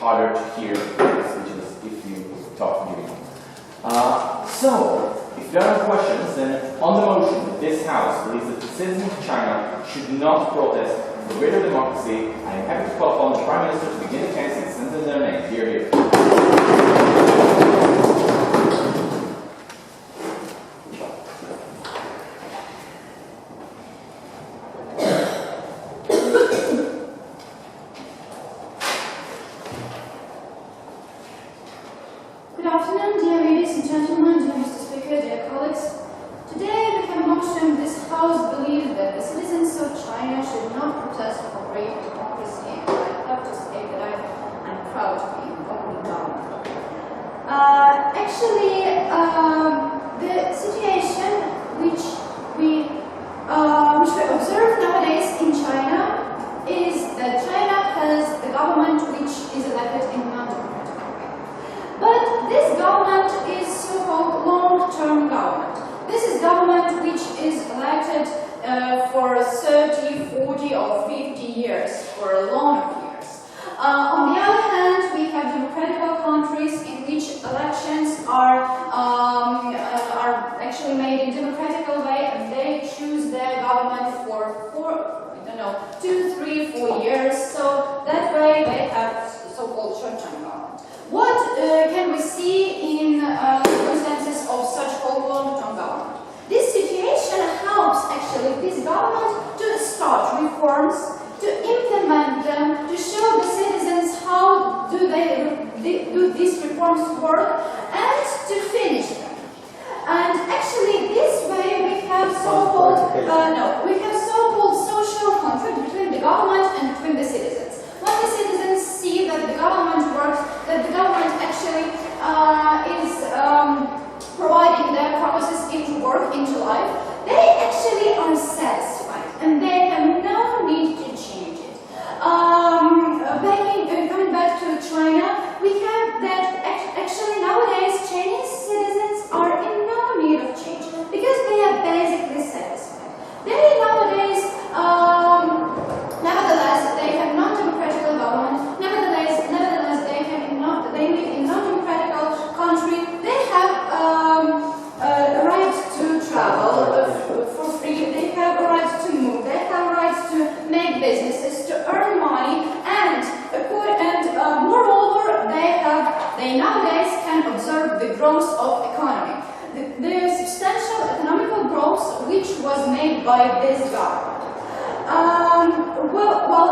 harder to hear speeches if you talk during them. So, if there are questions, then on the motion that this House believes that the citizens of China should not protest for greater democracy, I am happy to call upon the Prime Minister to begin the candidacy and send them their names. Here, here. Good afternoon, dear ladies and gentlemen, dear Mr. Speaker, dear colleagues. Today we have motion this House believes that the citizens of China should not protest for greater democracy, and I have to say that I'm proud to be in government. Actually, the situation which we observe nowadays in China is that China has the government which is elected in non-democratic way. But this government is so-called long-term government. This is government which is elected for 30, 40 or 50 years, for longer years. On the other hand, we have democratic countries in which elections are actually made in democratic way, and they choose their government for 2, 3, 4 years. So that way they have so-called short-term government. What can we see in circumstances of such called long-term government? This situation helps actually this government to start reforms, to implement them, to show the citizens how do these reforms work, and to finish them. And actually, this way we have so-called social contract between the government and between the citizens. When the citizens see that the government works, that the government actually is providing their promises into work, into life, they actually are satisfied and they have no need to change it. Coming back to China, we have that actually nowadays Chinese citizens are in no need of change because they are basically satisfied. They nowadays, nevertheless, they have non-democratic government. Nevertheless, they live in non-democratic country. They have a right to travel for free. They have a right to move. They have a right to make businesses, to earn money, and moreover, they nowadays can observe the growth of economy, the substantial economical growth which was made by this government.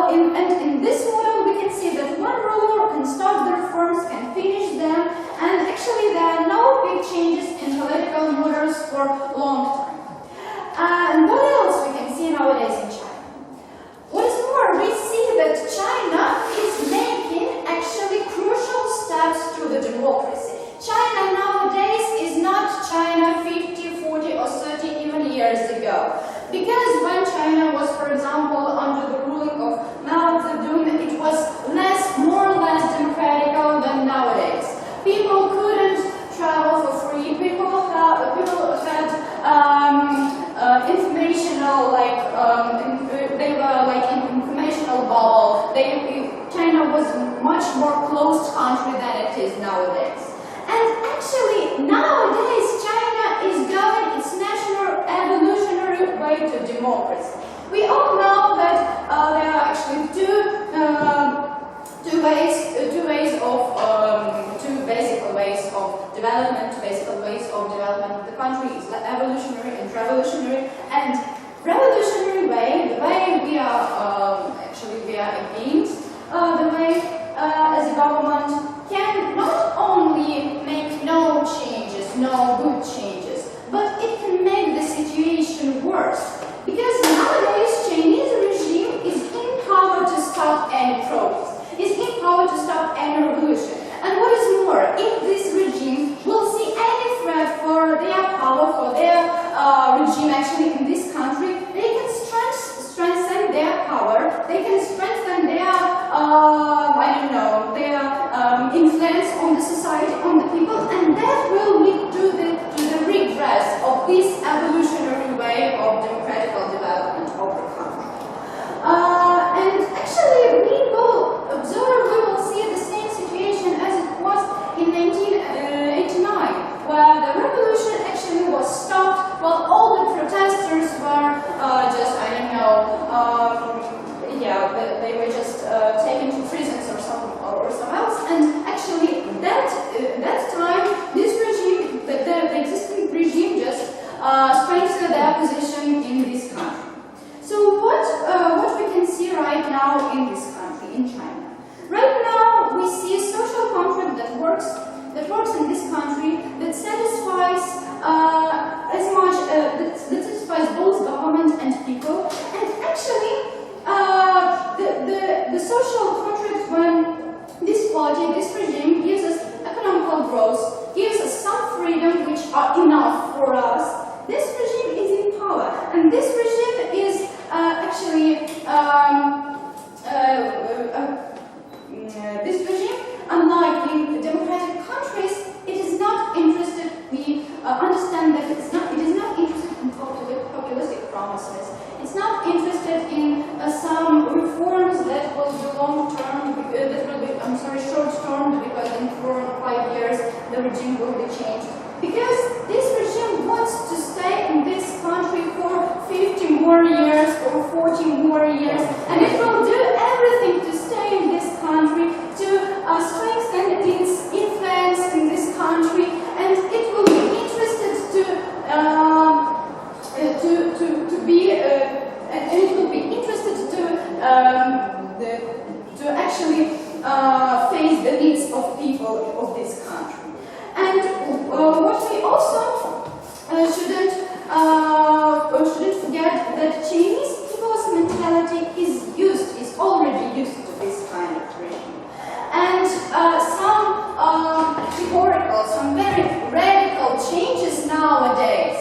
In this model, we can see that one ruler can start the reforms, can finish them, and actually there are no big changes in political models for long time. And what else we can see nowadays in China? What is more, we see that China is making actually crucial steps to the democracy. China nowadays is not China 50, 40 or 30 even years ago. Because when China was, for example, under the ruling of Mao Zedong, it was more or less democratic than nowadays. People couldn't travel for free. People had informational, they were like in informational bubble. China was a much more closed country than it is nowadays. And actually, nowadays, China is going its natural evolutionary way to democracy. We all know that there are actually two basic ways of development. The country is evolutionary and revolutionary. And revolutionary way, the way we are against the way as a government can not only make no good changes, but it can make the situation worse. Because nowadays Chinese regime is in power to stop any protest, is in power to stop any revolution. And what is more, if this regime will see any threat for their power, for their regime actually in this country, they can strengthen their power, they can strengthen their, influence on the society, on the people, and that will lead to the regress of this evolutionary way of democratic development of the country. And actually, we will see the same situation the regime will be changed. Because this regime wants to stay in this country for 50 more years or 40 more years, and it will do everything to stay in this country, to strengthen its influence in this country, and it will be interested to actually face the needs of people of this country. And what we also shouldn't forget that Chinese people's mentality is already used to this kind of regime. And some very radical changes nowadays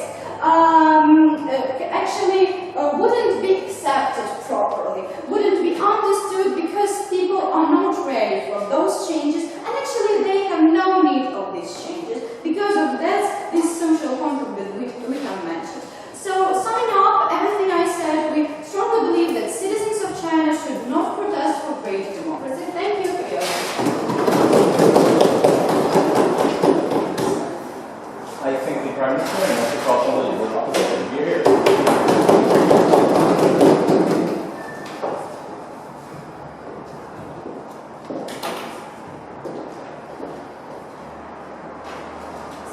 actually wouldn't be accepted properly, wouldn't be understood because people are not ready for those changes, and actually they have no need of these changes because of this social conflict that we have mentioned. So, summing up everything I said, we strongly believe that citizens of China should not protest for greater democracy. Thank you for your attention. I thank the Prime Minister and Mr. Caution the Liberal Opposition. Here.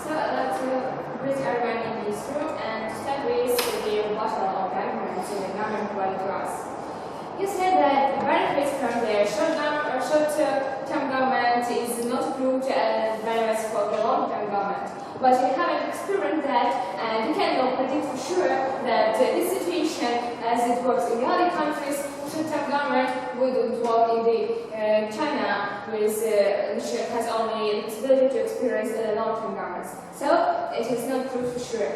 So I'd like to greet everyone in this room and to start with the rebuttal of the arguments in the government provided to us. You said that the benefits from the short-term government is not approved as benefits for the long-term government. But you haven't experienced that, and you cannot predict for sure that this situation, as it works in the other countries, short-term government wouldn't work in the China, which has only the possibility to experience long-term governments. So it is not true for sure.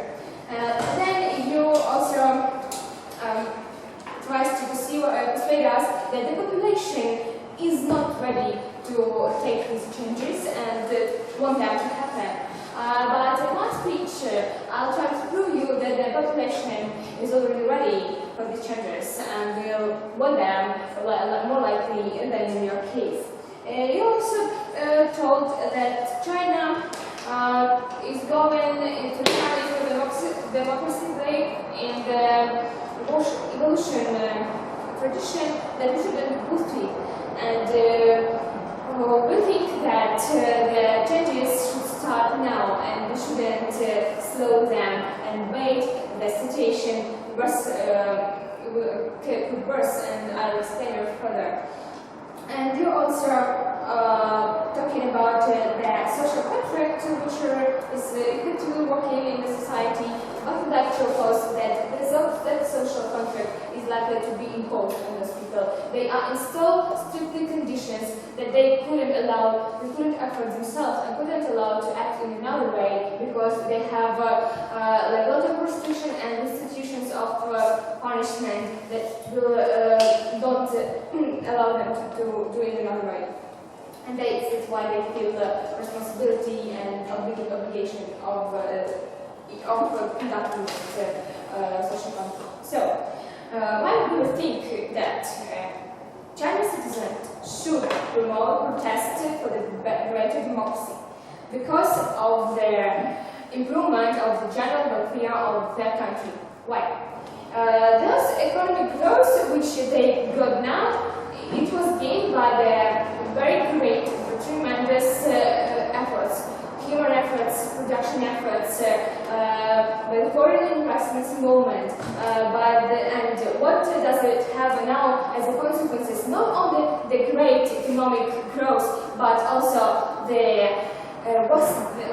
Then you also tries to persuade us that the population is not ready to take these changes and want them to happen. But in my speech, I'll try to prove you that the population is already ready for these changes and will want them more likely than in your case. You also told that China is going into democracy way in the evolution tradition that we shouldn't boost it. And we think that the changes should start now, and we shouldn't slow them and wait the situation could burst, and I'll explain it further. And you're also talking about the social contract which is effectively working in the society. I would like to propose that the result of that social contract is likely to be imposed on those people. They are installed strictly conditions that they couldn't afford themselves and couldn't allow to act in another way because they have like a lot of restriction and institutions of punishment that will don't allow them to do it another way. And that's why they feel the responsibility and obligation of conducting social conflict. So, why do you think that Chinese citizens should promote protest for the greater democracy? Because of the improvement of the general welfare of their country. Why? Those economic growth which they got now, it was gained by the very great, tremendous efforts, human efforts, production efforts, by the foreign investments involvement. And what does it have now as a consequences? Not only the great economic growth, but also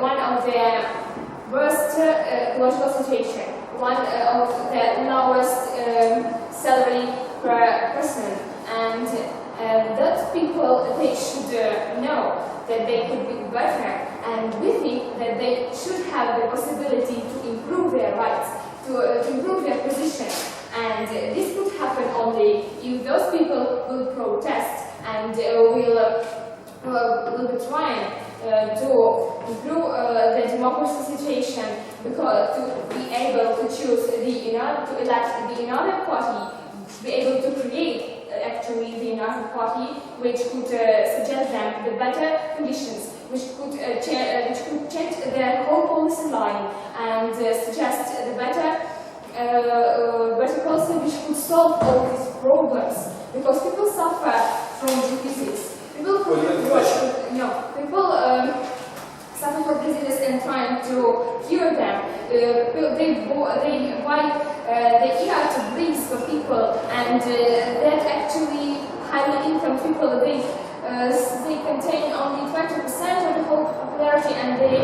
one of the worst ecological situation, one of the lowest salary per person. And those people, they should know that they could be better, and we think that they should have the possibility to improve their rights, to improve their position. And this could happen only if those people will protest and will be trying to improve the democracy situation, because to be able to choose to elect the another party, to be able to create actually the Nazi party, which could suggest them the better conditions, which could change their whole policy line and suggest the better policy which could solve all these problems. Because people suffer from diseases. People suffer from diseases and trying to cure them. They buy the air to breathe for people, and that actually highly income people, they contain only 20% of the whole popularity, and they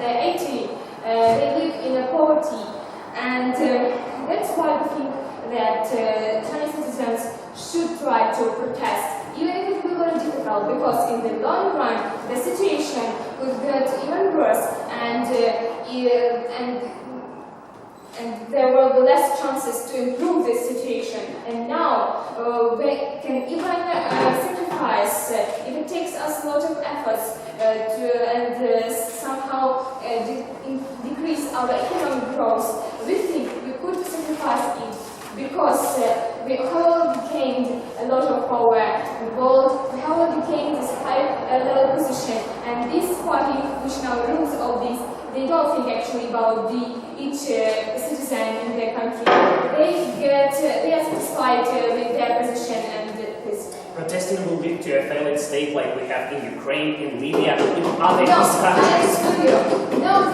80 they live in a poverty, and that's why we think that Chinese citizens should try to protest, even if it will be very difficult, because in the long run the situation will get even worse, and there will be less chances to improve this situation. And now we can even sacrifice, if it takes us a lot of efforts to somehow decrease our economic growth, we think we could sacrifice it, because we already gained a lot of power in the world, we already gained this high level position, and this party which now rules all this, they don't think actually about each citizen in their country. They are satisfied with their position and this. Protesting will lead to a failed state like we have in Ukraine, in Libya, in other No, countries. no,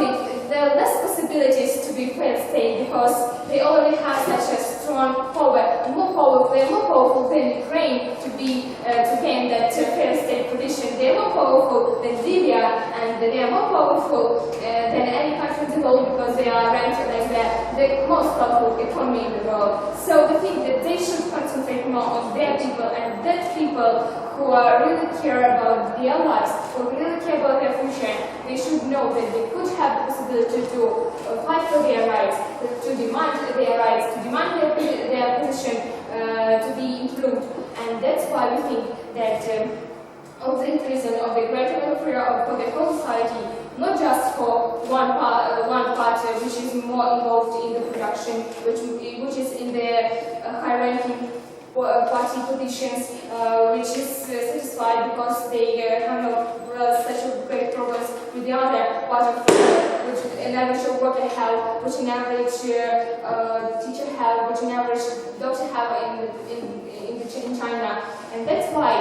there are less possibilities to be failed state, because they already have such a strong power, they're more powerful than Ukraine to gain that failed state position. They are more powerful than Libya, and they are more powerful than any country in the world, because they are ranked as the most powerful economy in the world. So we think that they should concentrate more on their people, and that people who really care about their lives, who really care about their future, they should know that they could have the possibility to fight for their rights, to demand their rights, to demand their position to be improved. And that's why we think that of the reason of the greater welfare for the whole society, not just for one part which is more involved in the production, which is in the high-ranking party positions, which is satisfied because they have no such great progress with the other part of which an average worker have, which an average teacher have, which an average doctor have in China. And that's why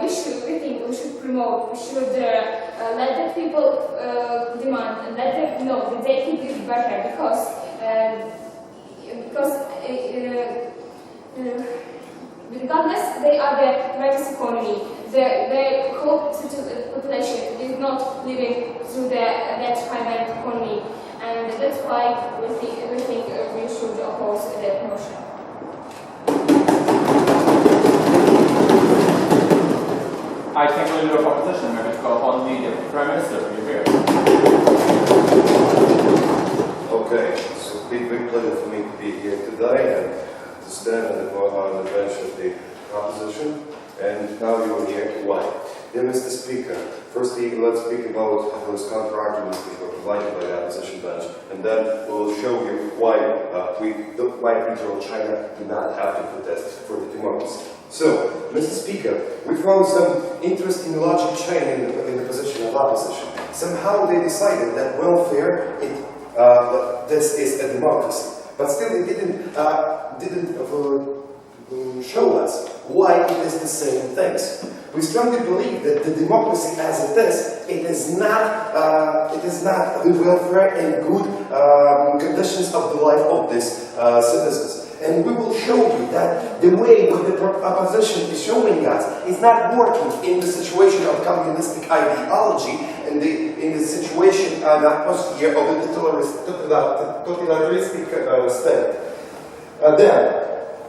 we think we should promote, we should let the people demand and let them know that they can do better, because regardless, they are the greatest economy. The whole population is not living through that high-end economy, and that's why we think we should oppose that motion. I take a little bit of opposition, maybe to call upon the Prime Minister to be here. Okay, it's a big pleasure for me to be here today and to stand on the bench of the opposition, and now you're here. Why? Dear Mr. Speaker, firstly, let's speak about those counter-arguments which were provided by the opposition bench, and then we'll show you why people of China do not have to protest for the democracy. So, Mr. Speaker, we found some interesting logic chain in the position of opposition. Somehow they decided that welfare, this is a democracy, but still they didn't show us why it is the same things. We strongly believe that the democracy as it is not the welfare and good conditions of the life of these citizens. And we will show you that the way what the opposition is showing us is not working in the situation of communistic ideology, in the situation and atmosphere of the totalitarianistic state. Then,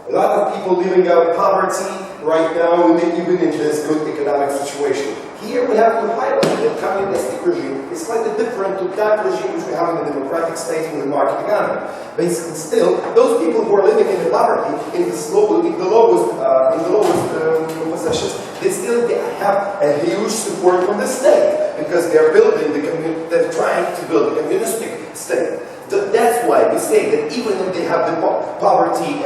a lot of people living out of poverty right now, even in this good economic situation. Here we have to highlight that communistic regime is slightly different to that regime which we have in the democratic states in the market economy. Basically, still, those people who are living in the poverty, in the lowest positions, they still have a huge support from the state, because they're they're trying to build a communistic state. That's why we say that even if they have the poverty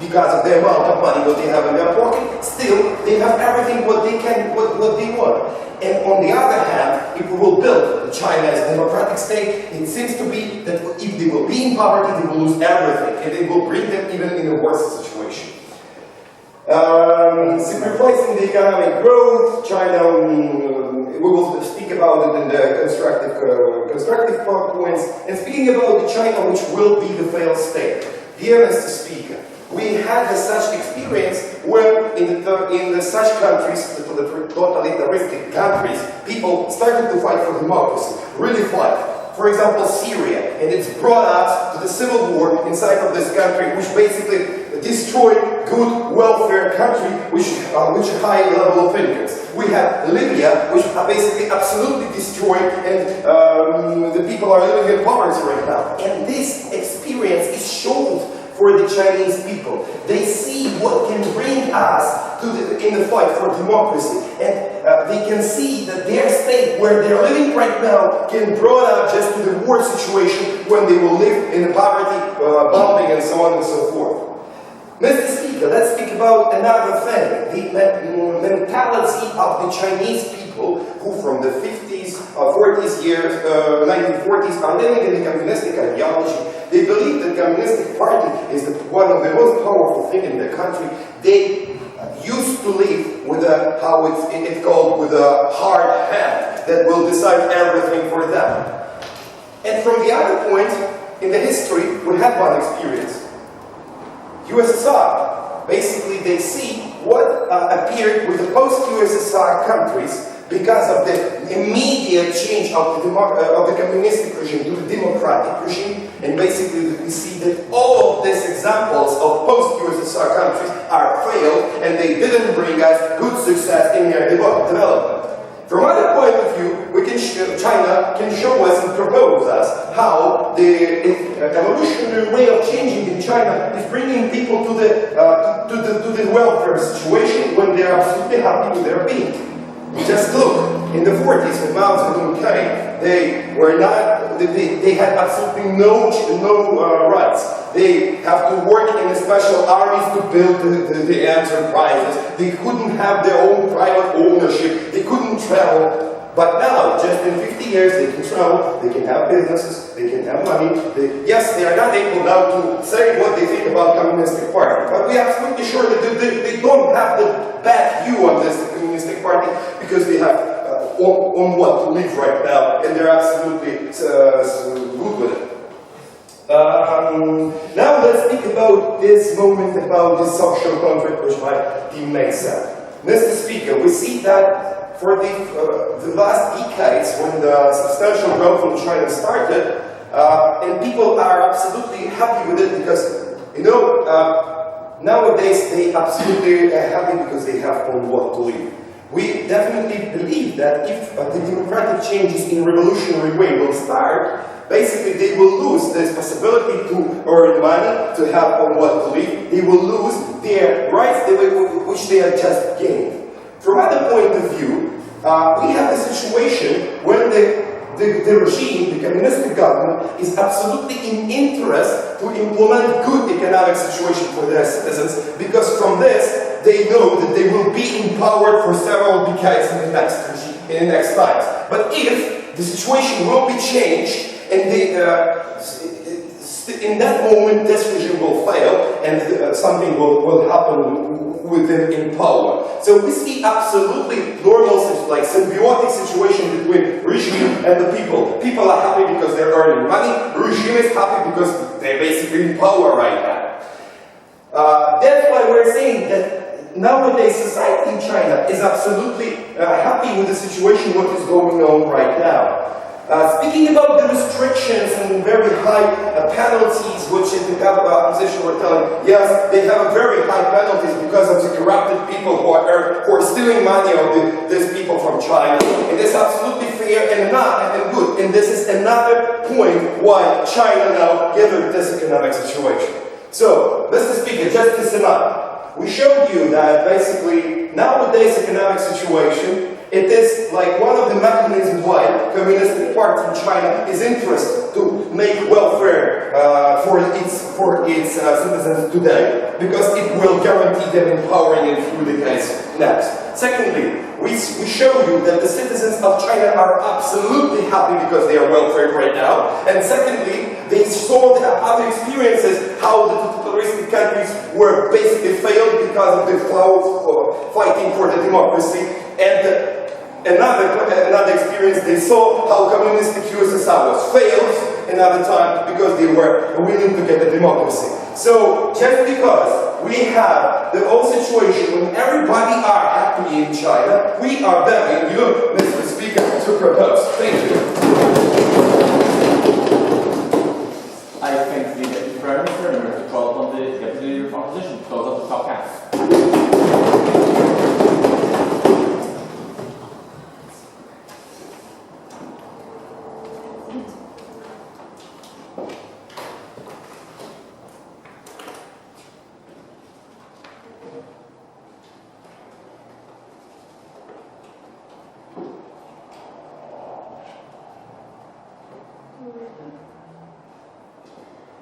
because of the amount of money that they have in their pocket, still they have everything what they can, what they want. And on the other hand, if we will build China as a democratic state, it seems to be that if they will be in poverty, they will lose everything, and they will bring them even in a worse situation. Replacing the economic growth, China, we will speak about it in the constructive points, and speaking about the China which will be the failed state. Dear Mr. Speaker, we had such experience when in such countries, the totalitarian countries, people started to fight for democracy, really fight. For example, Syria, and it's brought us to the civil war inside of this country, which basically destroyed good welfare country, which high level of incomes. We have Libya, which are basically absolutely destroyed, and the people are living in poverty right now. And this experience is shown for the Chinese people. They see what can bring us in the fight for democracy, and they can see that their state, where they're living right now, can brought up just to the war situation when they will live in poverty, bombing, and so on and so forth. Mr. Speaker, let's speak about another thing, the mentality of the Chinese people who from the 50s, 40s years, 1940s are living in the communistic ideology. They believe that the communistic party is one of the most powerful things in the country. They used to live with a, how it's called, with a hard hand that will decide everything for them. And from the other point, in the history, we had one experience. USSR, basically they see what appeared with the post-USSR countries because of the immediate change of the communistic regime to the democratic regime, and basically we see that all of these examples of post-USSR countries are failed, and they didn't bring us good success in their development. From other point of view, China can show us and propose us how the evolutionary way of changing in China is bringing people to the welfare situation when they are absolutely happy with their being. Just look, in the 40s when Mao Zedong came, they had absolutely no rights. They have to work in special armies to build the enterprises. They couldn't have their own private ownership. They couldn't travel. But now, just in 50 years, they can travel, they can have businesses, they can have money. Yes, they are not able now to say what they think about the communistic party. But we are absolutely sure that they don't have the bad view on this communistic party because they have on what to live right now, and they're absolutely good with it. Now let's speak about this moment, about this social contract which my teammate said. Mr. Speaker, we see that for the last decades, when the substantial growth in China started, and people are absolutely happy with it because, you know, nowadays they absolutely are happy because they have on what to live. We definitely believe that if the democratic changes in revolutionary way will start, basically they will lose this possibility to earn money, to have on what to live. They will lose their rights which they have just gained. From other point of view, we have a situation when the regime, the communistic government, is absolutely in interest to implement good economic situation for their citizens, because from this they know that they will be empowered for several decades in the next times. But if the situation will be changed and in that moment this regime will fail and something will happen with them in power. So we see absolutely normal, like symbiotic situation between regime and the people. People are happy because they're earning money. Regime is happy because they're basically in power right now. That's why we're saying that nowadays society in China is absolutely happy with the situation, what is going on right now. Speaking about the restrictions and very high penalties, which the opposition were telling, yes, they have very high penalties because of the corrupted people who are stealing money of these people from China. And it's absolutely fair and not and good. And this is another point why China now gathered this economic situation. So, Mr. Speaker, just to sum up, we showed you that basically nowadays economic situation, it is like one of the mechanisms why the Communist Party in China is interested to make welfare for its citizens today, because it will guarantee them empowering and fluidness next. Secondly, we show you that the citizens of China are absolutely happy because they are well-fed right now. And secondly, they saw the other experiences, how the totalitarian countries were basically failed because of the flaws of fighting for the democracy. And another experience, they saw how communistic USSR was failed another time because they were willing to get the democracy. So just because we have the whole situation when everybody are happy in China, we are begging you, Mr. Speaker, to propose. Thank you. I thank the Deputy Prime Minister and to call upon the Deputy Leader of Opposition to close up the top half.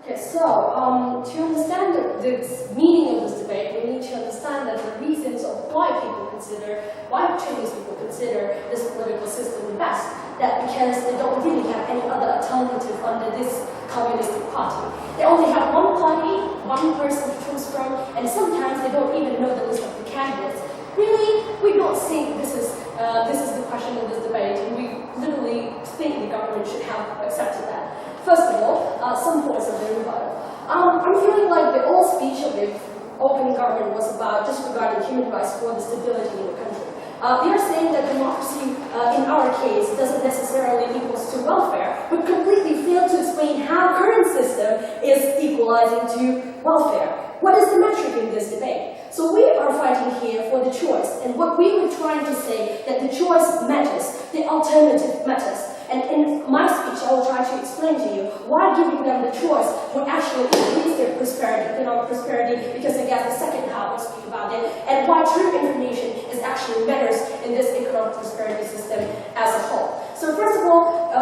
Okay, so to understand the meaning of this debate, we need to understand that the reasons of why Chinese people consider this political system the best, that because they don't really have any other alternative under this communistic party. They only have one party, one person to choose from, and sometimes they don't even know the list of the candidates. Really, we don't think this is the question of this debate, and we literally think the government should have accepted that. First of all, some points of the rebuttal. I'm feeling like the whole speech of the open government was about disregarding human rights for the stability in the country. They are saying that democracy, in our case, doesn't necessarily equals to welfare, but completely fail to explain how current system is equalizing to welfare. What is the metric in this debate? So we are fighting here for the choice, and what we were trying to say that the choice matters, the alternative matters. And in my speech, I will try to explain to you why giving them the choice would actually increase their prosperity, economic prosperity, because I guess the second half will speak about it, and why true information is actually matters in this economic prosperity system as a whole. So first of all,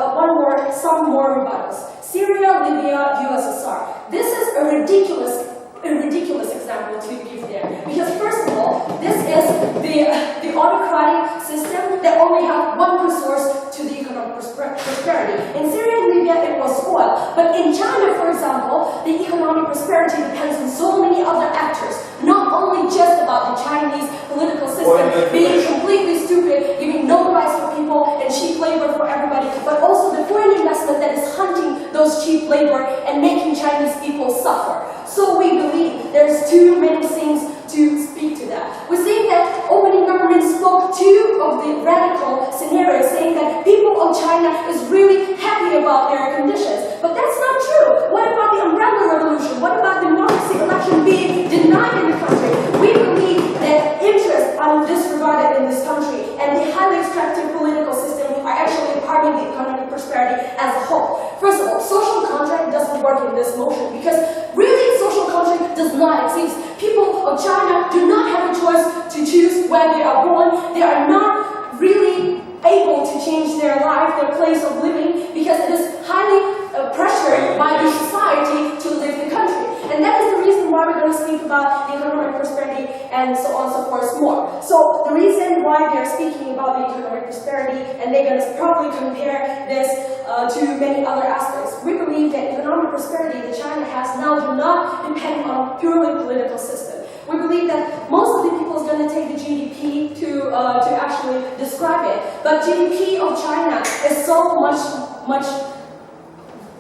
some more rebuttals. Syria, Libya, USSR. This is a ridiculous example to give there. Because first of all, this is the autocratic system that only have one resource to the economic prosperity. In Syria and Libya, it was oil. But in China, for example, the economic prosperity depends on so many other actors. Not only just about the Chinese political system being completely stupid, giving no rights for people and cheap labor for everybody, but also the foreign investment that is hunting those cheap labor and making Chinese people suffer. So we believe there's too many things to speak to that. We're saying that opening government spoke two of the radical scenarios, saying that people of China is really happy about their conditions. But that's not true. What about the umbrella revolution? What about democracy election being denied in the country? We believe that interests are disregarded in this country, and the highly extractive political system are actually harming the economic prosperity as a whole. First of all, social contract doesn't work in this motion, because really social contract does not exist. People of China do not have a choice to choose where they are born. They are not really able to change their life, their place of living, because it is highly pressured by the society to live the country. And that is the reason why we're going to speak about the economic prosperity and so on and so forth more. So the reason why they're speaking about the economic prosperity, and they're going to probably compare this to many other aspects. We believe that economic prosperity that China has now do not depend on purely political system. We believe that most of the people is going to take the GDP to actually describe it. But GDP of China is so much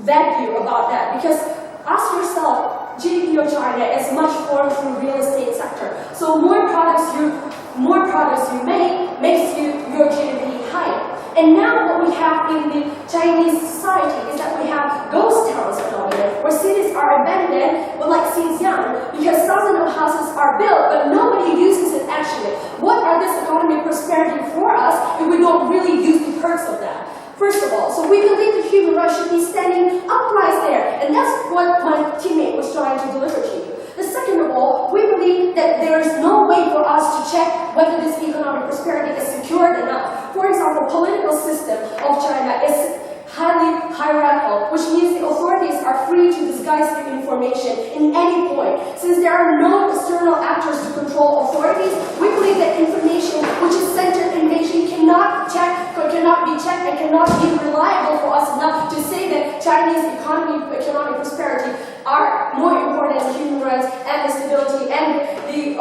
value about that, because ask yourself, GDP of China is much formed through real estate sector. So more products you make makes your GDP higher. And now what we have in the Chinese society is that we have ghost towns phenomenon, where cities are abandoned, like Xinjiang, because thousands of houses are built, but nobody uses it actually. What are this economic prosperity for us if we don't really use the perks of that? First of all, so we believe that human rights should be standing upright there, and that's what my teammate was trying to deliver to you. The second of all, we believe that there is no way for us to check whether this economic prosperity is secured or not. For example, political system of China is highly hierarchical, which means the authority are free to disguise their information in any point. Since there are no external actors to control authorities, we believe that information which is centered in Beijing cannot be checked and cannot be reliable for us enough to say that Chinese economic prosperity are more important than human rights and the stability and the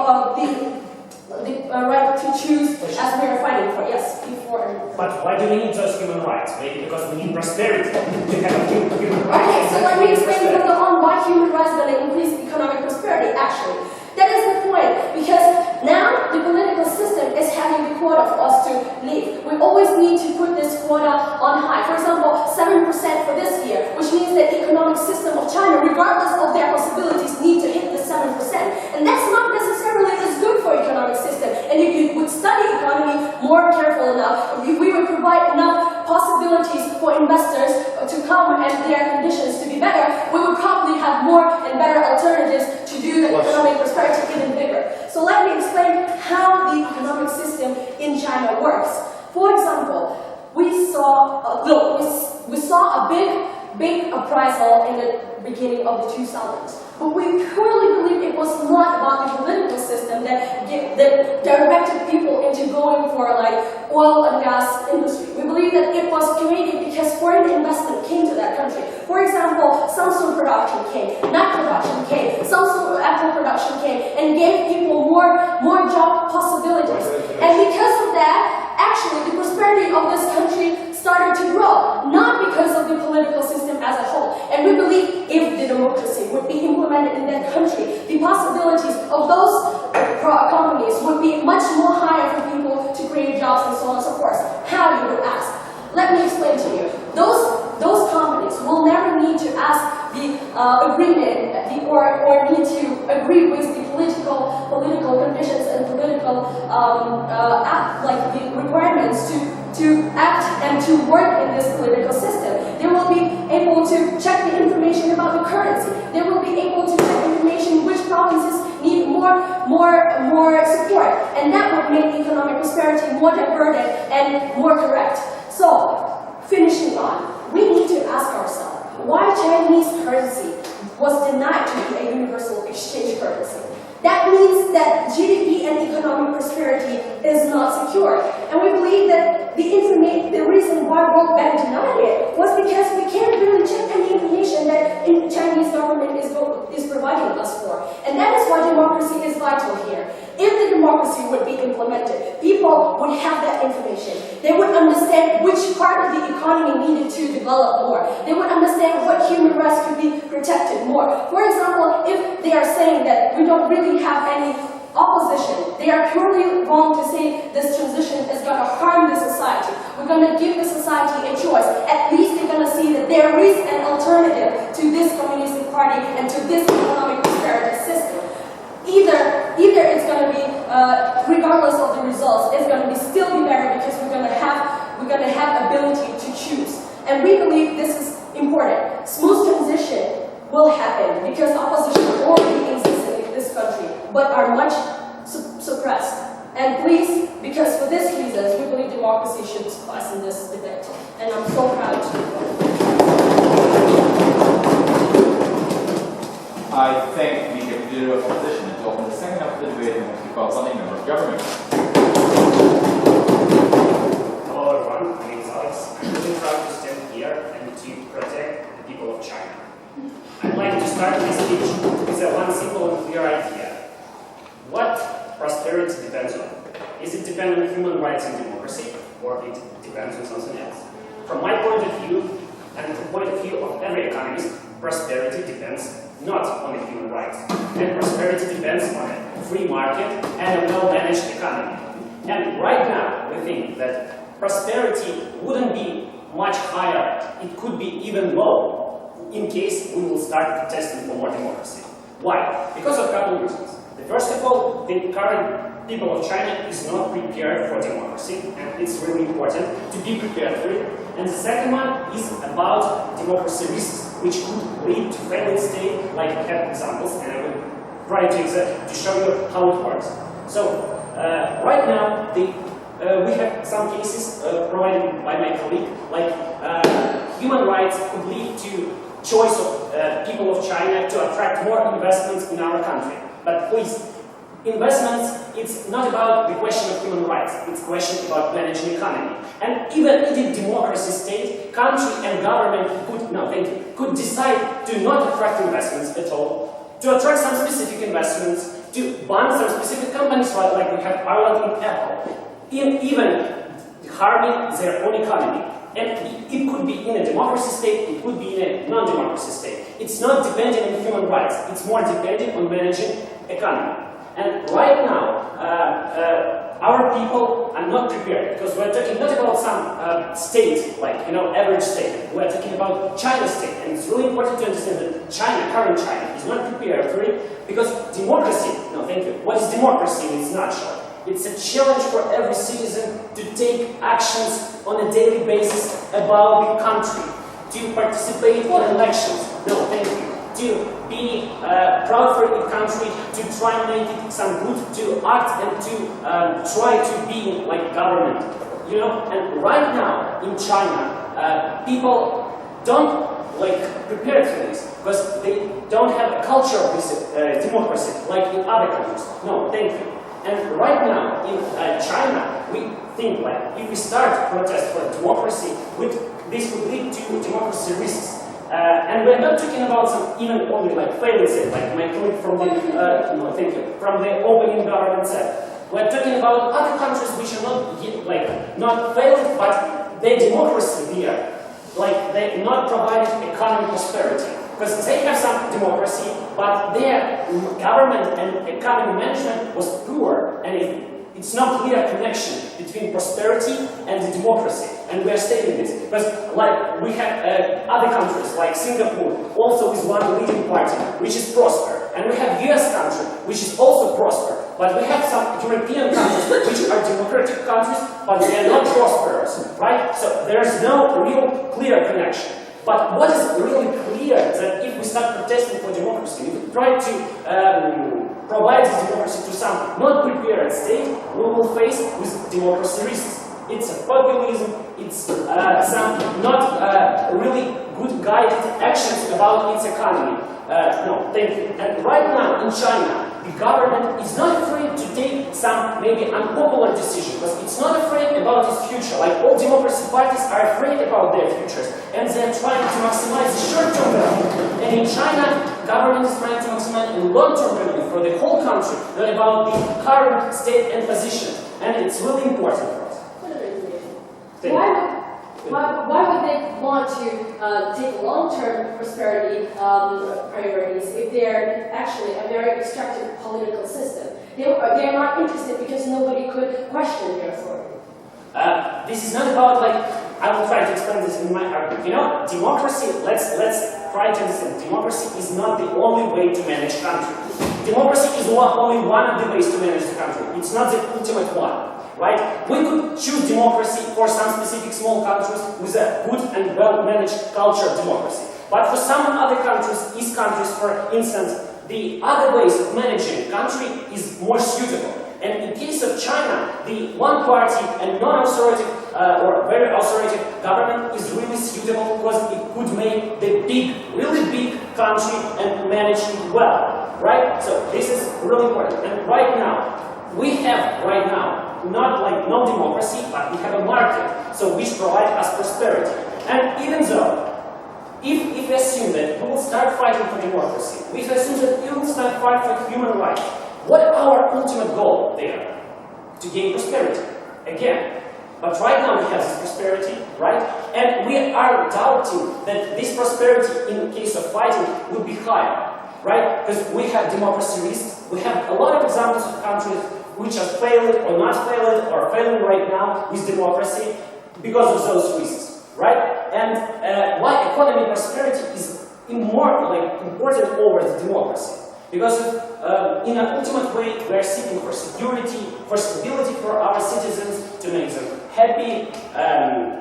right to choose as we are fighting for. Yes, before. But why do we need just human rights? Maybe because we need prosperity to have a human rights. Okay, so let me explain further on why human rights are going to increase economic prosperity, actually. That is the point, because now the political system is having the quota for us to live. We always need to put this quota on high. For example, 7% for this year, which means that the economic system of China, regardless of their possibilities, need to hit the 7%. And that's not necessarily as good for economic system. And if you would study economy more careful enough, if we would provide enough possibilities for investors to come and their conditions to be better, we would probably have more and better alternatives to do the economic prosperity even bigger. So let me explain how the economic system in China works. For example, we saw a big appraisal in the beginning of the 2000s. But we clearly believe it was not about the political system that directed people into going for like oil and gas industry. We believe that it was created because foreign investment came to that country. For example, Samsung production came, Mac production came, Samsung Apple production came, and gave people more job possibilities. And because of that, actually the prosperity of this country started to grow, not because of the political system as a whole. And we believe if the democracy would be implemented in that country, the possibilities of those companies would be much more higher for people to create jobs and so on and so forth. How, you would ask? Let me explain to you. Those companies will never need to ask the agreement or need to agree with the political conditions and political like the requirements to act and to work in this political system. They will be able to check the information about the currency. They will be able to check information which provinces need more support, and that would make economic prosperity more diverted and more correct. So, finishing on, we need to ask ourselves why Chinese currency was denied to be a universal exchange currency. That means that GDP and economic prosperity is not secure. And we believe that the reason why World Bank denied it was because we can't really check any information that the Chinese government is providing us for. And that is why democracy is vital here. If the democracy would be implemented, people would have that information. They would understand which part of the economy needed to develop more. They would understand what human rights could be protected more. For example, if they are saying that we don't really have any opposition, they are purely wrong to say this transition is going to harm the society. We're going to give the society a choice. At least they're going to see that there is an alternative to this communist party and to this economic prosperity system. Either it's going to be, regardless of the results, it's going to still be better because we're going to have ability to choose. And we believe this is important. Smooth transition will happen because opposition already exists in this country, but are much suppressed. And please, because for this reason, we believe democracy should suffice in this debate. And I'm so proud to be part. I thank the Leader of Opposition to open the second half of the debate and to call on a member of government. Hello everyone, my name is Alex. I'm really proud to stand here and to protect the people of China. I'd like to start this speech with one simple and clear idea. What prosperity depends on? Is it depend on human rights and democracy, or it depends on something else? From my point of view, and the point of view of every economist, prosperity depends not on the human rights. And prosperity depends on a free market and a well-managed economy. And right now, we think that prosperity wouldn't be much higher. It could be even low in case we will start protesting for more democracy. Why? Because of a couple of reasons. First of all, the current people of China is not prepared for democracy, and it's really important to be prepared for it. And the second one is about democracy risks, which could lead to failing state, like I have examples, and I will try to show you how it works. So, right now, we have some cases provided by my colleague, like human rights could lead to choice of people of China to attract more investments in our country. But please, investments, it's not about the question of human rights, it's a question about managing economy. And even in a democracy state, country and government could decide to not attract investments at all, to attract some specific investments, to ban some specific companies like we have Ireland in Apple, even harming their own economy. And it could be in a democracy state, it could be in a non-democracy state. It's not dependent on human rights, it's more dependent on managing economy. And right now, our people are not prepared, because we're talking not about some state, like, average state. We're talking about China state, and it's really important to understand that China, current China, is not prepared for it, because democracy, what is democracy in its nutshell? It's a challenge for every citizen to take actions on a daily basis about the country, to participate in elections, to be proud for the country, to try and make it some good, to act and to try to be like government. And right now in China, people don't prepare for this, because they don't have a culture of this democracy like in other countries. And right now in China, we think if we start protest for democracy, this would lead to democracy risks. And we're not talking about some even only failing state, like my colleague from the from the opening government said. We're talking about other countries which are not failing, but their democracy there, they're not providing economic prosperity. Because they have some democracy, but their government and economic management was poor, and it's no clear connection between prosperity and the democracy. And we are stating this because, we have other countries like Singapore, also with one leading party, which is prosper, and we have US country, which is also prosper. But we have some European countries which are democratic countries, but they are not prosperous, right? So there's no real clear connection. But what is really clear is that if we start protesting for democracy, if we try to provide this democracy to some not prepared state, we will face with democracy risks. It's a populism, it's some not really good guided actions about its economy. And right now in China, the government is not afraid to take some maybe unpopular decision, because it's not afraid about its future. Like all democracy parties are afraid about their futures, and they're trying to maximize the short-term benefit. And in China, government is trying to maximize the long-term benefit for the whole country, not about the current state and position. And it's really important for us. Why would they want to take long-term prosperity priorities if they're actually a very extractive political system? They're not interested because nobody could question their authority. This is not about I will try to explain this in my argument. Democracy, let's try to understand. Democracy is not the only way to manage country. Democracy is only one of the ways to manage the country. It's not the ultimate one. Right? We could choose democracy for some specific small countries with a good and well-managed culture of democracy. But for some other countries, East countries, for instance, the other ways of managing country is more suitable. And in case of China, the one-party and non-authoritative or very authoritative government is really suitable because it could make the really big country and manage it well. Right? So this is really important. And right now, we have not no democracy, but we have a market, so which provides us prosperity. And even though, if we assume that we will start fighting for democracy, if we assume that we will start fighting for human rights, what is our ultimate goal there? To gain prosperity. Again. But right now we have this prosperity, right? And we are doubting that this prosperity in case of fighting will be higher, right? Because we have democracy risks. We have a lot of examples of countries which are failing or not failing or failing right now with democracy because of those risks, right? And why economy prosperity is more important over the democracy. Because in an ultimate way, we are seeking for security, for stability for our citizens, to make them happy,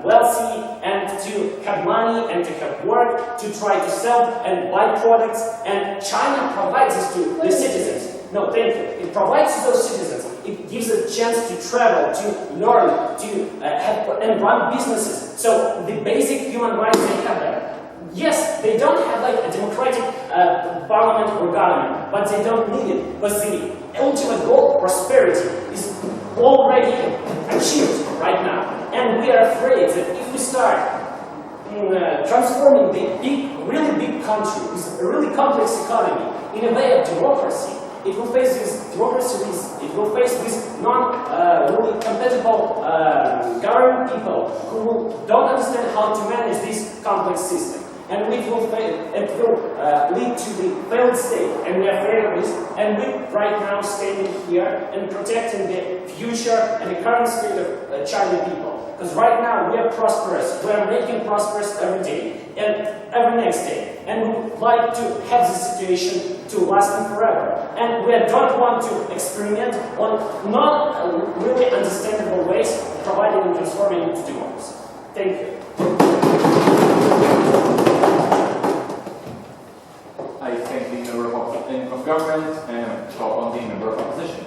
wealthy, and to have money and to have work, to try to sell and buy products. And China provides this to the citizens. No, thank you. It provides to those citizens. It gives a chance to travel, to learn, to have and run businesses. So the basic human rights they have there. Yes, they don't have like a democratic parliament or government, but they don't need it because the ultimate goal, prosperity, is already achieved right now. And we are afraid that if we start transforming the really big country with a really complex economy in a way of democracy, it will face this democracy risk. It will face this really compatible government people who don't understand how to manage this complex system. And it will lead to the failed state, and we are afraid of this. And we right now standing here and protecting the future and the current state of China people. Because right now we are prosperous, we are making prosperous every day and every next day. And we would like to have this situation to last forever. And we don't want to experiment on not really understandable ways of providing and transforming into democracy. Thank you. I thank the member of government and call on the member of opposition.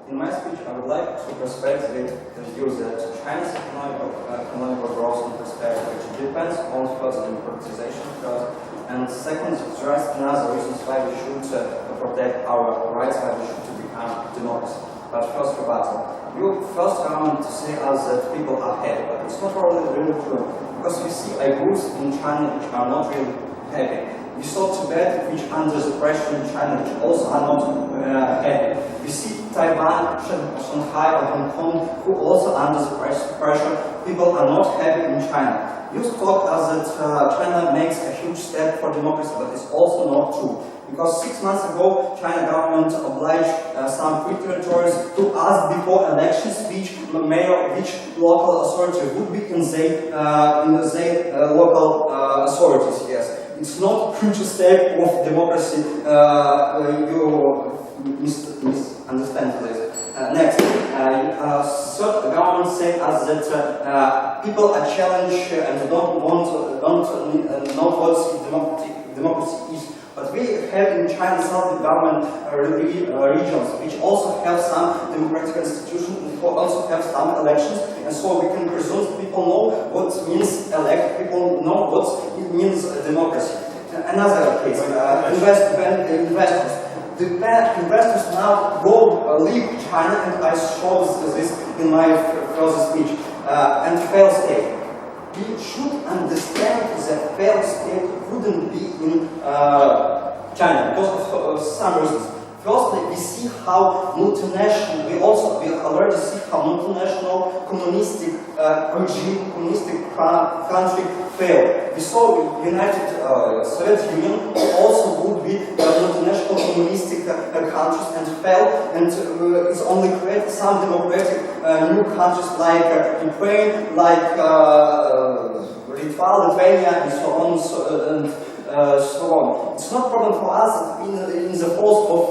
In my speech, I would like to persuade the view that China's economic growth and prosperity depends on further democratization first, and second, there are another reasons why we should protect our rights, why we should become democracy. But first, rebuttal. You first come to say us that people are happy, but it's not really true, because we see groups in China which are not really happy. We saw Tibet, which under the pressure in China, which also are not happy. We see Taiwan, Shanghai, or Hong Kong, who also under the pressure. People are not happy in China. You talk as that China makes a huge step for democracy, but it's also not true. Because 6 months ago, China government obliged some free territories to ask before elections which mayor, which local authority would be in the local authorities. Yes. It's not future step of democracy. You misunderstand this. Next, third government say us that people are challenged and don't know what democracy is. But we have in China some government regions which also have some democratic institutions, and also have some elections, and so we can presume people know what means elect, people know what it means democracy. Another case, investors. The investors now leave China, and I showed this in my first speech, and failed state. We should understand that failed state wouldn't be in China because of some reasons. Firstly, we see how multinational, we already see how multinational communistic regime, communistic country failed. We saw United Soviet Union also would be multinational communistic countries and failed, and it's only created some democratic new countries like Ukraine, like Lithuania, and so on. So on. It's not a problem for us in the force of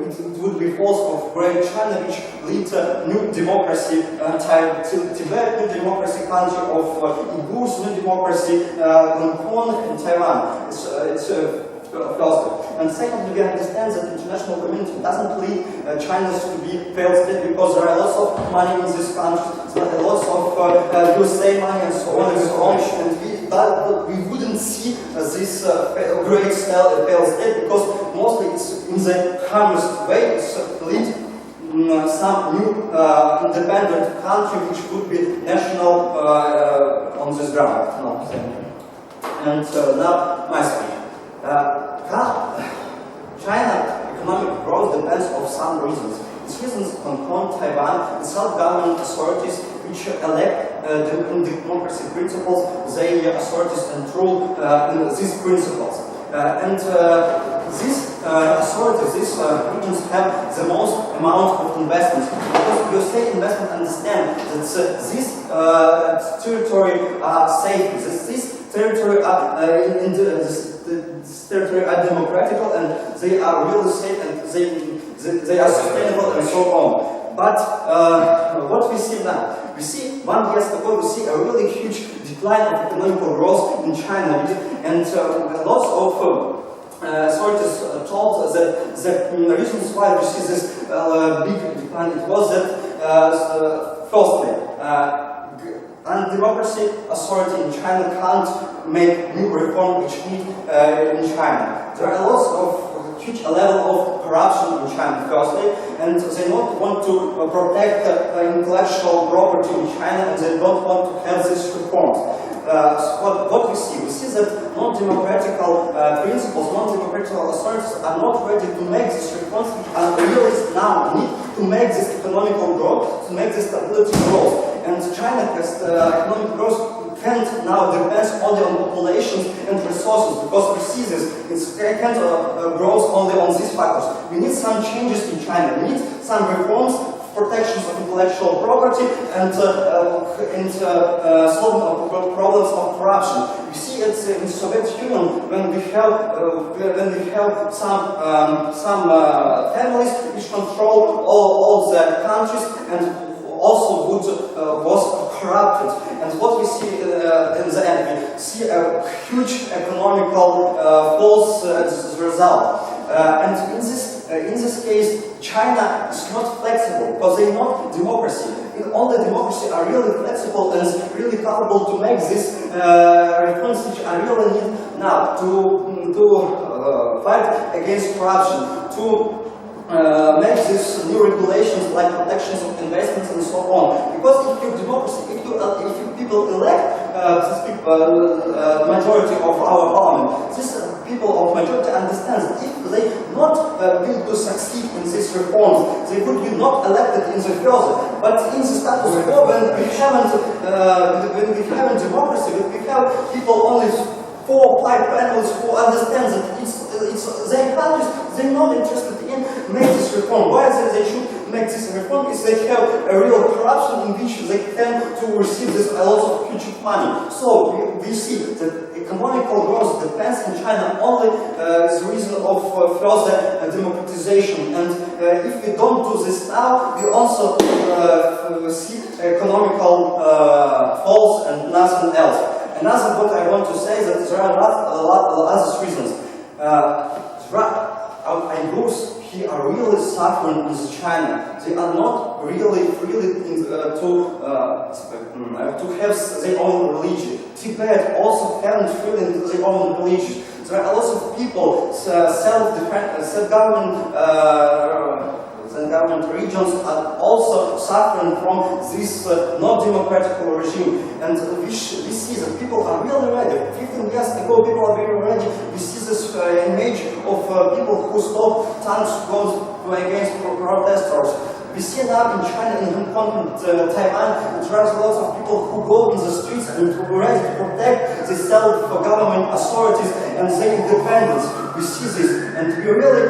it would be force of Great China, which leads new democracy Tibet, new democracy country of Uyghurs, new democracy Hong Kong and Taiwan. It's first. And secondly, we understand that the international community doesn't lead China to be failed state because there are lots of money in this country, there are lots of USA money and so on and so on. And we wouldn't see this great failed state because mostly it's in the harmless way. It's lead some new independent country which would be national on this ground. No, and now my speech. China economic growth depends on some reasons. These reasons Hong Kong, Taiwan, and self-government authorities which elect democracy principles, their authorities and rule these principles. These authorities, these regions have the most amount of investments. Because you say investment, understand that this territory are safe, this territory are this territory are democratical and they are really safe and they are sustainable and so on. But what we see now? We see 1 year ago, we see a really huge decline of economical growth in China, and lots of authorities told that the reasons why we see this big decline, it was that firstly, democracy authority in China can't make new reform which need in China. There are lots of huge level of corruption in China, firstly, and they don't want to protect intellectual property in China, and they don't want to have these reforms. What we see that non-democratical principles, non-democratical authorities are not ready to make these reforms, and really now need to make this economical growth, to make this stability growth. And China has economic growth can't now depend only on populations and resources, because we see this, it can't grow only on these factors. We need some changes in China, we need some reforms, protections of intellectual property, and solving of problems of corruption. We see it in the Soviet Union when we have some families which control all the countries and also was corrupted. And what we see in the end, we see a huge economical false result. And in this case, China is not flexible, because they are not democracy. Only democracy are really flexible and really capable to make these reforms which are really need now to fight against corruption, to make these new regulations like protections of investments and so on. Because if you democracy, if you people elect majority of our parliament, this people of majority understand that if they not will to succeed in these reforms, they would be not elected in the first. But in the status quo, when we haven't democracy, when we have people only 4 or 5 panels who understand that it's their countries, they're not interested in make this reform. Why they should make this reform is they have a real corruption in which they tend to receive this a lot of huge money. So we see that economical growth depends in China only as a reason of further democratization. And if we don't do this now, we also see economical falls and nothing else. Another what I want to say is that there are a lot of other reasons. Uyghurs here are really suffering in China. They are not really to have their own religion. Tibet also haven't really their own religion. There are lots of people, self-government regions are also suffering from this not democratic regime. And we see that people are really ready. 15 years ago, people are very ready. We see this image of people who stop tanks going against protesters. We see now in China, in Hong Kong, and Taiwan, there are lots of people who go in the streets and who are ready to protect the self-government authorities and their independence. We see this, and we really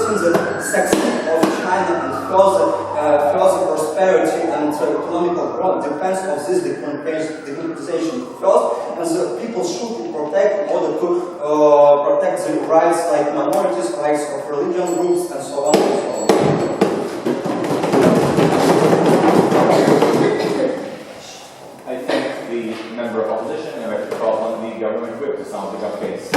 think that success of China and further prosperity and economical growth depends on this democratization first, and the people should be protected in order to protect the rights like minorities, rights of religion groups, and so on and so on. I thank the member of opposition and I call on the government whip to sound the gun case.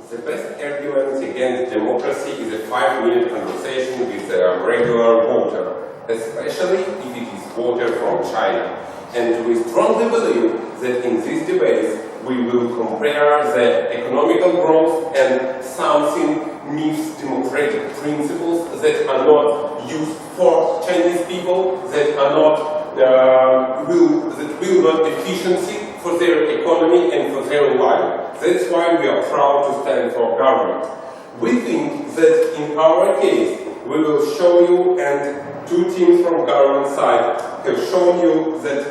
The best argument against democracy is a 5-minute conversation with a regular voter, especially if it is voter from China. And we strongly believe that in these debates we will compare the economical growth and something meets democratic principles that are not used for Chinese people, that are not will not efficiency for their economy and for their life. That's why we are proud to stand for government. We think that in our case, we will show you, and 2 teams from government side have shown you that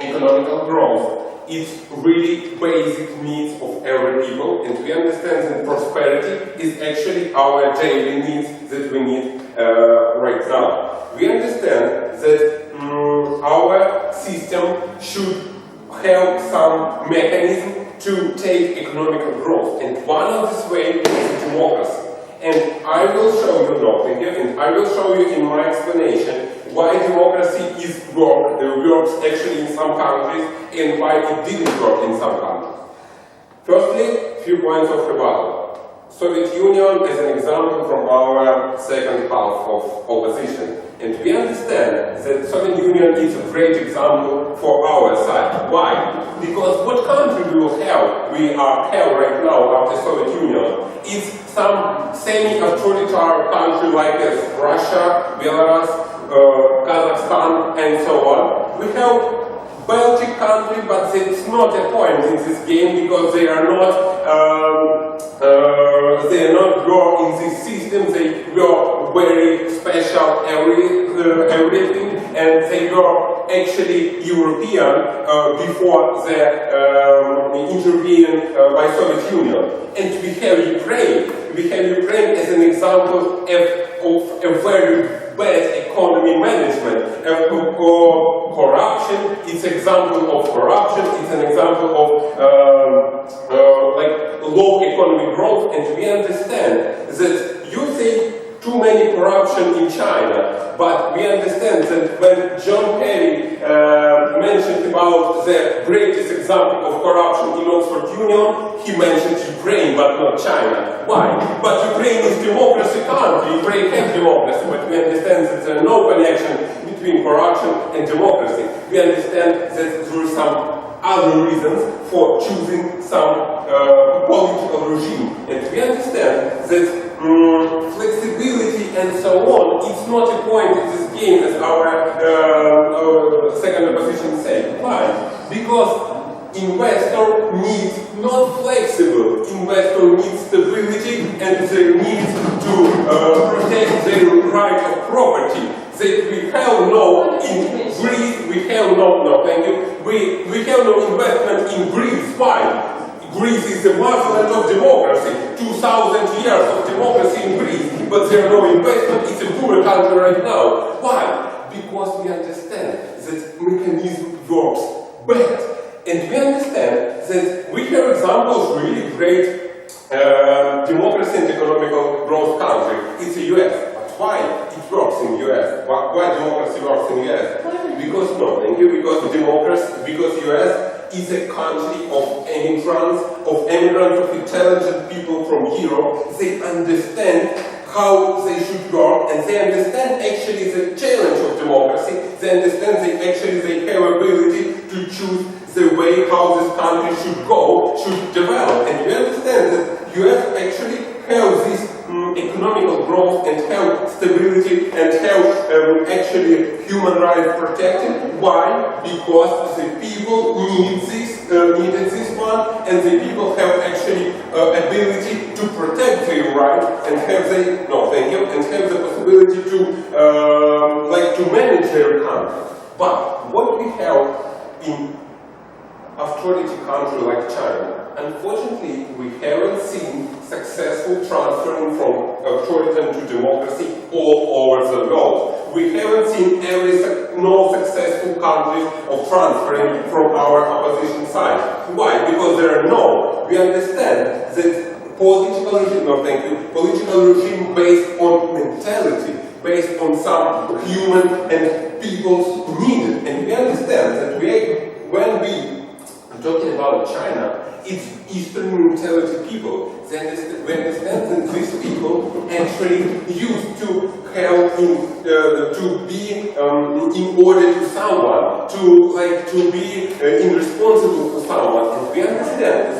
economical growth is really basic needs of every people, and we understand that prosperity is actually our daily needs that we need right now. We understand that our system should have some mechanism to take economical growth, and one of this way is democracy. And I will show you nothing here, and I will show you in my explanation why democracy works actually in some countries and why it didn't work in some countries. Firstly, few points of rebuttal. Soviet Union is an example from our second half of opposition. And we understand that Soviet Union is a great example for our side. Why? Because what country we will have, we have right now after Soviet Union, is some semi-authoritarian country like Russia, Belarus, Kazakhstan, and so on. We have Baltic country, but it's not a point in this game because they are not grow in this system. They were very special everything, and they were actually European before the intervening by Soviet Union. And we have Ukraine. We have Ukraine as an example of a very bad economy management. Corruption, it's an example of corruption, it's an example of like low economic growth, and we understand that you say too many corruption in China, but we understand that when John Kerry mentioned about the greatest example of corruption in Oxford Union, he mentioned Ukraine, but not China. Why? But Ukraine is a democracy country, Ukraine has democracy, but we understand that there is no connection between corruption and democracy. We understand that there are some other reasons for choosing some political regime. And we understand that flexibility and so on, it's not a point in this game as our second opposition said. Why? Because investor needs not flexible, investor needs stability and they need to protect their right of property. That we have no in Greece, we have we have no investment in Greece. Why? Greece is the motherland of democracy, 2,000 years of democracy in Greece, but there are no investment, it's a poor country right now. Why? Because we understand that mechanism works bad. And we understand that we have examples really great democracy and economical growth country. It's the US. But why it works in the US? Why democracy works in the US? Because US is a country of immigrants, of intelligent people from Europe. They understand how they should work, and they understand actually the challenge of democracy. They understand they have ability to choose the way how this country should go, should develop. And we understand that US actually have this economical growth and have stability and have actually human rights protected. Why? Because the people needed this one, and the people have actually ability to protect their rights and have have the possibility to manage their country. But what we have in authority country like China, unfortunately, we haven't seen successful transferring from authoritarian to democracy all over the world. We haven't seen no successful countries of transferring from our opposition side. Why? Because there are no. We understand that political regime based on mentality, based on some human and people's needs. And we understand that when we talking about China, it's Eastern mentality people. We understand that these people actually used to have to be in order to someone, to be irresponsible for someone. And we understand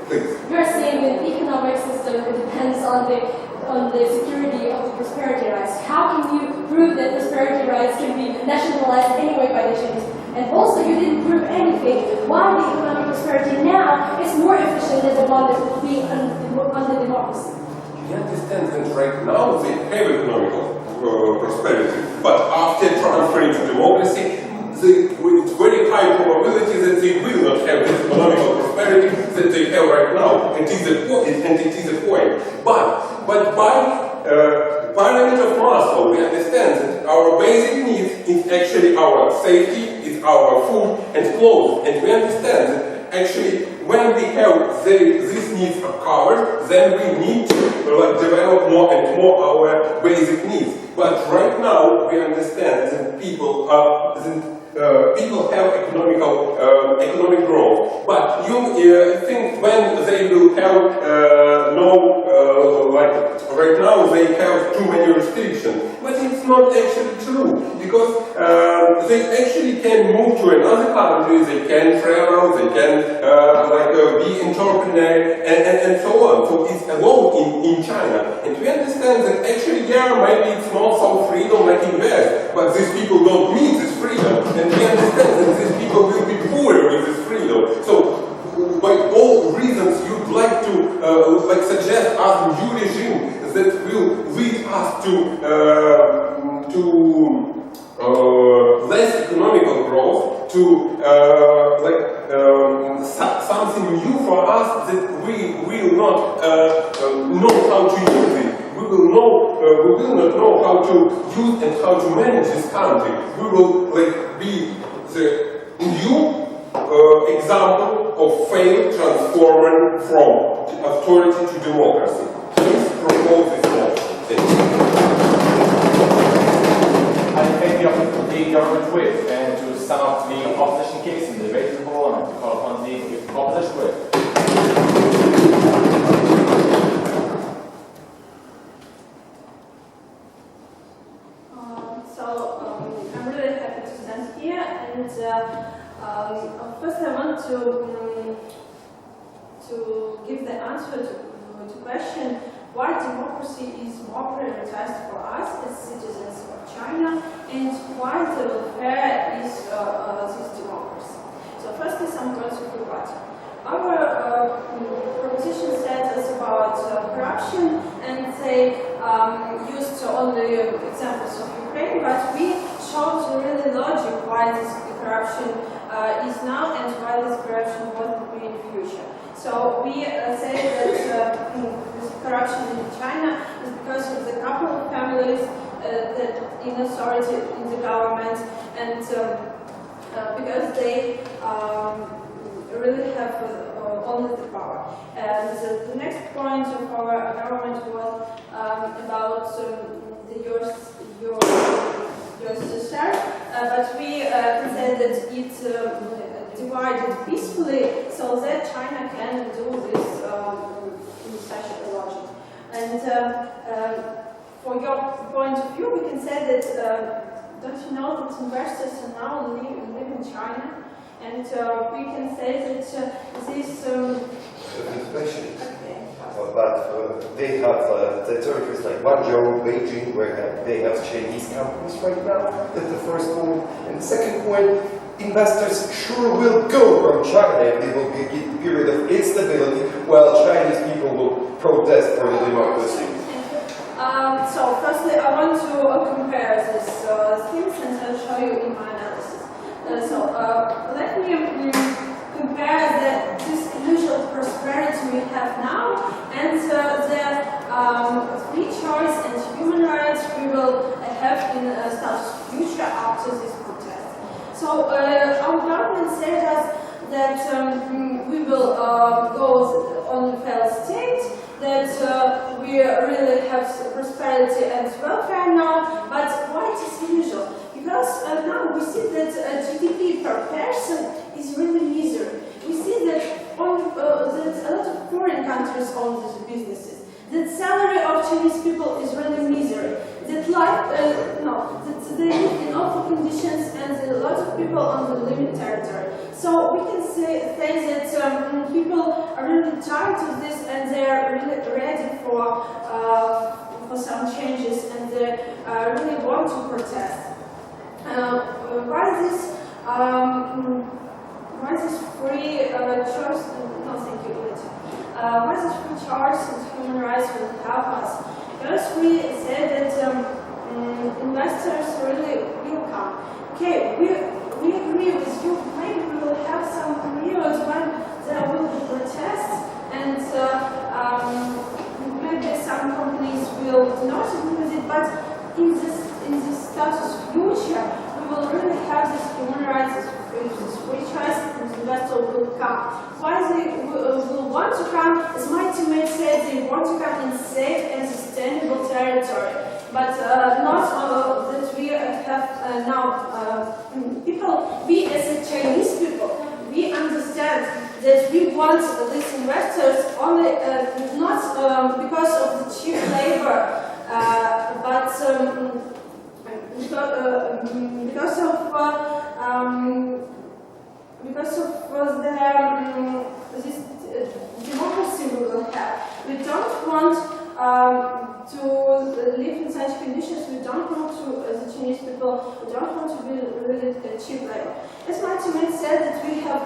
please. You're saying that the economic system depends on the security of the prosperity rights. How can you prove that prosperity rights can be nationalized anyway by the Chinese? And also, you didn't prove anything why the economic prosperity now is more efficient than the one that will be under democracy. You understand that right now they have economic prosperity, but after transferring to democracy, with very high probability that they will not have this economic prosperity that they have right now. And it is a point. But by Parliament of Moscow, we understand that our basic need is actually our food and clothes. And we understand that actually when we have these needs are covered, then we need to develop more and more our basic needs. But right now we understand that people have economic growth. But you think when they will have right now they have too many restrictions. But it's not actually true, because they actually can move to another country, they can travel, they can be entrepreneur and so on. So it's allowed in China. And we understand that actually, yeah, maybe it's not so freedom like in West, but these people don't need this freedom. And we understand that these people will be poorer with this freedom. So by all reasons you'd like to suggest us a new regime that will lead us to less economical growth, to something new for us that we will not know how to use it. We will not know how to use and how to manage this country. We will be the new example of failed transforming from authority to democracy. Please propose this motion. Thank you. I thank the government whip and to sum up the opposition case in the debate in Parliament to call upon the opposition whip. I'm really happy to stand here, and first I want to give the answer to question why democracy is more prioritized for us as citizens of China, and why the welfare is this democracy. So firstly, some words of debate. Our proposition said us about corruption, and they used only examples of Ukraine, but we showed really logic why this corruption is now and why this corruption won't be in the future. So we say that this corruption in China is because of the couple of families that in authority in the government, and because they really have only the power. And the next point of our government was about your share, but we can say that it divided peacefully so that China can do this in such a logic. And for your point of view, we can say that don't you know that investors are now live in China? And we can say that this... But they have the territories like Guangzhou, Beijing, where they have Chinese companies right now. That's the first point. And the second point, investors sure will go from China, and there will be a period of instability while Chinese people will protest for the democracy. So firstly, I want to compare these things, and I'll show you in my analysis. Let me compare this illusion of prosperity we have now and the free choice and human rights we will have in a status future after this protest. So our government said us that we will go on the failed state, that we really have prosperity and welfare now, but why it is unusual? Because now we see that GDP per person is really misery. We see that that a lot of foreign countries own these businesses. That salary of Chinese people is really misery. That that they live in awful conditions, and a lot of people on the living territory. So we can say that people are really tired of this, and they are really ready for some changes, and they really want to protest. Why this free choice? No, thank you. Why this free choice and human rights will help us? Because we said that investors really will come. Okay, we agree with you. Maybe we will have some periods when there will be protests, and maybe some companies will not agree with it. But in this status future, we will really have this human rights, this free come. Why they will want to come? As my teammate said, they want to come in safe and sustainable territory. But not that we have now people, we as a Chinese people, we understand that we want these investors only not because of the cheap labor, but because of this democracy we will have. We don't want to live in such conditions. We don't want to, as the Chinese people, we don't want to be really cheap labor. As my teammate said, that we have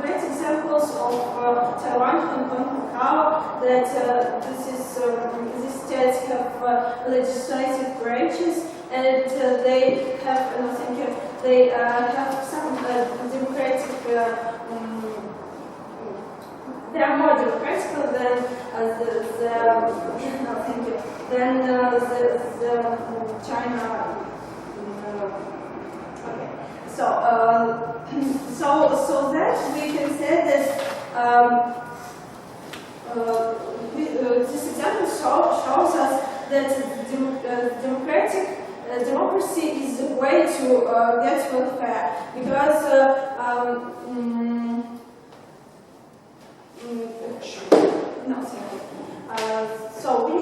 great examples of Taiwan and Macau, that these states have legislative branches, and they have, and I think they have some democratic. They are more democratic than the China. Okay. So that we can say that this example shows us that democracy is the way to get welfare, because no, sorry. So we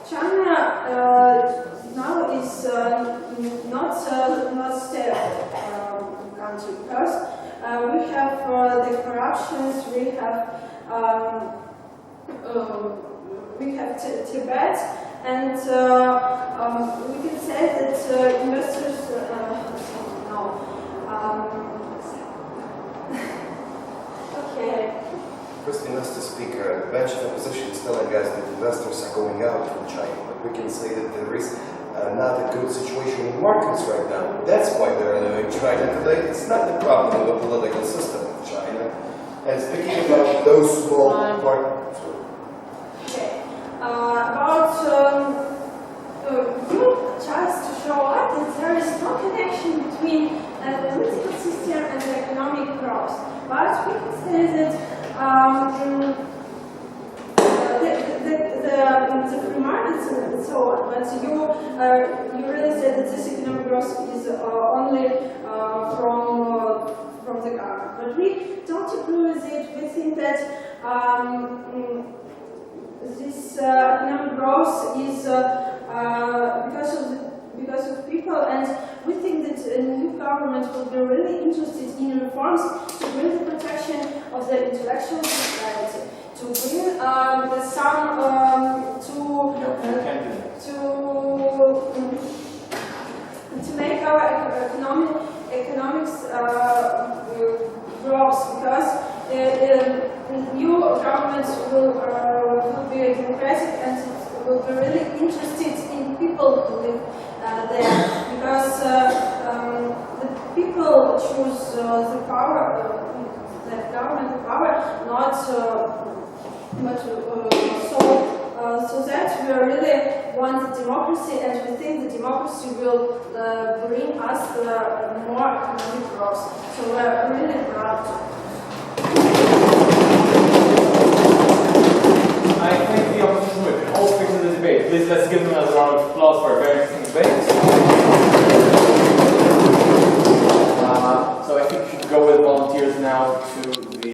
China now is not stable country, because we have the corruptions, we have Tibet, and we can say that investors okay. First, Mr. Speaker, the bench of opposition is telling us that investors are going out from China, but we can say that there is not a good situation in markets right now. That's why they're leaving China today. It's not the problem of the political system of China. And speaking about those small markets. Okay. About you tries to show us that there is no connection between the political system and the economic growth. But we can say that the free markets and so on. But you really said that this economic growth is only from the government. But we don't agree with it. We think that this economic growth is because of people, and we think that a new government will be really interested in reforms to bring the protection of the intellectual property, to bring to make our economics growth, because new governments will be democratic and will be really interested in people who live there, because the people choose the power, the government power, not so that we really want democracy, and we think the democracy will bring us more economic growth. So we're really proud. I thank the opposition. We can all speak to the debate. Please let's give